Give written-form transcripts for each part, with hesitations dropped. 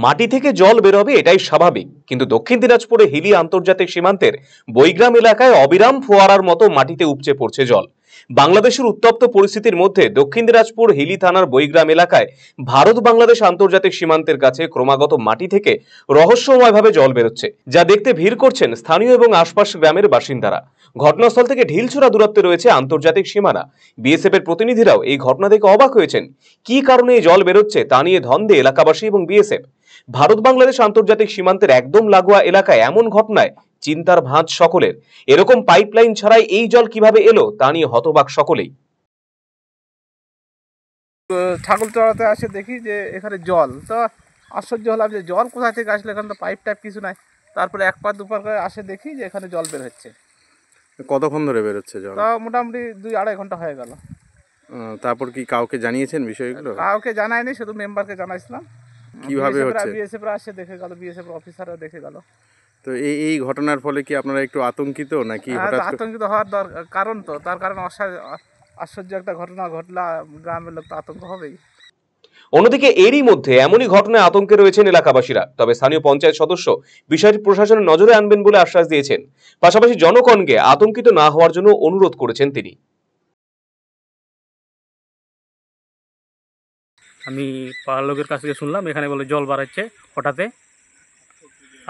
মাটি থেকে জল বের হবে এটাই স্বাভাবিক, কিন্তু দক্ষিণ দিনাজপুরে হিলি আন্তর্জাতিক সীমান্তের বৈগ্রাম এলাকায় অবিরাম ফোয়ারার মতো মাটিতে উপচে পড়ছে জল। বাংলাদেশের উত্তপ্ত পরিস্থিতির মধ্যে দক্ষিণ দিনাজপুর হিলি থানার বৈগ্রাম এলাকায় ভারত বাংলাদেশ আন্তর্জাতিক সীমান্তের কাছে ক্রমাগত মাটি থেকে রহস্যময়ভাবে জল বেরোচ্ছে, যা দেখতে ভিড় করছেন স্থানীয় এবং আশপাশ গ্রামের বাসিন্দারা। ঘটনাস্থল থেকে ঢিলছুড়া দূরত্বে রয়েছে আন্তর্জাতিক সীমানা। বিএসএফ এর প্রতিনিধিরাও এই ঘটনা দেখে অবাক হয়েছেন। কি কারণে এই জল বেরোচ্ছে তা নিয়ে ধন্দে এলাকাবাসী এবং বিএসএফ। ভারত বাংলাদেশ আন্তর্জাতিক সীমান্তের একদম লাগোয়া এলাকায় এমন ঘটনায় চিন্তার ভাঁজ সকলের। এরকম পাইপলাইন ছাড়াই এই জল কিভাবে এলো তা নিয়ে হতবাক সকলেই। ছাগল চড়াতে আসে দেখি যে এখানে জল, তো আশ্চর্য হলাম যে জল কোথা থেকে আসলে, এখানে তো পাইপ টাইপ কিছু নাই। তারপরে এক পা দুপার করে আসে দেখি যে এখানে জল বের হচ্ছে। কতক্ষণ ধরে বেরোচ্ছে জল? তা মোটামুটি 2-2.5 ঘন্টা হয়ে গেল। তারপর কি কাউকে জানিয়েছেন বিষয়গুলো? কাউকে জানায়নি, শুধু মেম্বারকে জানাইছিলাম। কিভাবে হচ্ছে? বিএসএফরা আসে দেখে গেল, বিএসএফ অফিসাররা দেখে গেল। তো এই ঘটনার ফলে কি আপনারা একটু আতঙ্কিত নাকি? হঠাৎ আতঙ্কিত হওয়ার কারণ তো, তার কারণ আশ্চর্য একটা ঘটনা ঘটলা, গ্রামের লোক তো আতঙ্ক হবেই। অন্যদিকে এরই মধ্যে এমনই ঘটনায় আতঙ্কে রয়েছেন এলাকাবাসীরা। তবে স্থানীয় পঞ্চায়েত সদস্য বিষয়টি প্রশাসনের নজরে আনবেন বলে আশ্বাস দিয়েছেন। পাশাপাশি জনগণকে আতঙ্কিত না হওয়ার জন্য অনুরোধ করেছেন তিনি। আমি পাড়ার লোকের কাছ থেকে শুনলাম এখানে বলে জল বাড়াচ্ছে হঠাৎ,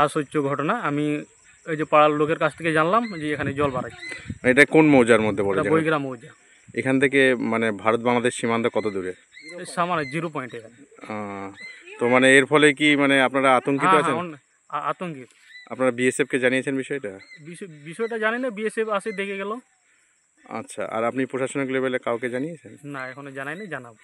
আশ্চর্য ঘটনা। আমি ওই যে পাড়ার লোকের কাছ থেকে জানলাম যে এখানে জল বাড়াচ্ছে। এটা কোন মৌজার মধ্যে পড়ে? বৈগ্রাম মৌজা। এখান থেকে মানে ভারত বাংলাদেশ সীমান্ত কত দূরে? সামান্য 0 পয়েন্ট এখানে। তো মানে এর ফলে কি মানে আপনারা আতঙ্কিত আছেন? আতঙ্কিত। আপনারা বিএসএফ কে জানিয়েছেন বিষয়টা? বিষয়টা জানি না, বিএসএফ আসে দেখে গেল। আচ্ছা, আর আপনি প্রশাসনিক লেভেলে কাউকে জানিয়েছেন? না, এখনো জানাইনি, জানাবো।